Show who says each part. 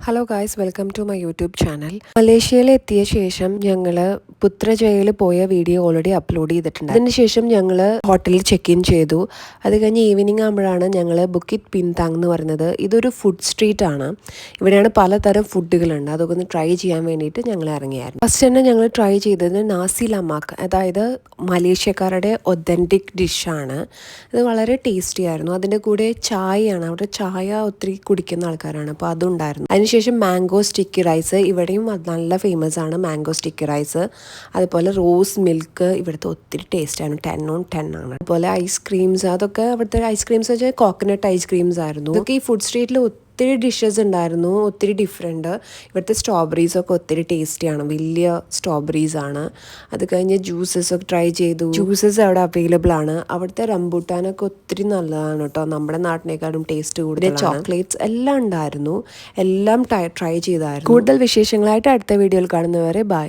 Speaker 1: Hello guys, welcome to my YouTube channel. മലേഷ്യയിൽ എത്തിയ ശേഷം ഞങ്ങൾ പുത്രജയയിൽ പോയ വീഡിയോ ഓൾറെഡി അപ്ലോഡ് ചെയ്തിട്ടുണ്ട്. അതിനുശേഷം ഞങ്ങൾ ഹോട്ടലിൽ ചെക്ക് ഇൻ ചെയ്തു. അത് കഴിഞ്ഞ് ഈവനിങ് ആകുമ്പോഴാണ് ഞങ്ങൾ ബുക്കിറ്റ് പിൻതാങ് എന്ന് പറയുന്നത്. ഇതൊരു ഫുഡ് സ്ട്രീറ്റ് ആണ്. ഇവിടെയാണ് പലതരം ഫുഡുകളുണ്ട്. അതൊക്കെ ഒന്ന് ട്രൈ ചെയ്യാൻ വേണ്ടിയിട്ട് ഞങ്ങൾ ഇറങ്ങിയായിരുന്നു. ഫസ്റ്റ് തന്നെ ഞങ്ങൾ ട്രൈ ചെയ്തത് നാസി ലമാക്ക്, അതായത് മലേഷ്യക്കാരുടെ ഒതൻറ്റിക് ഡിഷാണ്. ഇത് വളരെ ടേസ്റ്റി ആയിരുന്നു. അതിൻ്റെ കൂടെ ചായയാണ്. അവിടെ ചായ ഒത്തിരി കുടിക്കുന്ന ആൾക്കാരാണ്, അപ്പോൾ അതുണ്ടായിരുന്നു. അതിനുശേഷം മാംഗോ സ്റ്റിക്കി റൈസ്, ഇവിടെയും നല്ല ഫേമസ് ആണ് മാംഗോ സ്റ്റിക്കി റൈസ്. അതുപോലെ റോസ് മിൽക്ക് ഇവിടുത്തെ ഒത്തിരി ടേസ്റ്റാണ്, 10/10 ആണ്. അതുപോലെ ഐസ്ക്രീംസ്, അതൊക്കെ അവിടുത്തെ ഐസ്ക്രീംസ് വെച്ചാൽ കോക്കനട്ട് ഐസ്ക്രീംസ് ആയിരുന്നു. ഇതൊക്കെ ഈ ഫുഡ് സ്ട്രീറ്റിൽ ഒത്തിരി ഡിഷസ് ഉണ്ടായിരുന്നു, ഒത്തിരി ഡിഫറെൻറ്റ്. ഇവിടുത്തെ സ്ട്രോബെറീസൊക്കെ ഒത്തിരി ടേസ്റ്റിയാണ്, വലിയ സ്ട്രോബെറീസ് ആണ്. അത് കഴിഞ്ഞ് ജ്യൂസസ് ഒക്കെ ട്രൈ ചെയ്തു. ജ്യൂസസ് അവിടെ അവൈലബിൾ ആണ്. അവിടുത്തെ റംബൂട്ടാനൊക്കെ ഒത്തിരി നല്ലതാണ് കേട്ടോ, നമ്മുടെ നാട്ടിനേക്കാളും ടേസ്റ്റ് കൂടുതൽ. ചോക്ലേറ്റ്സ് എല്ലാം ഉണ്ടായിരുന്നു, എല്ലാം ട്രൈ ചെയ്തായിരുന്നു. കൂടുതൽ വിശേഷങ്ങളായിട്ട് അടുത്ത വീഡിയോയിൽ കാണുന്നവരെ ബൈ.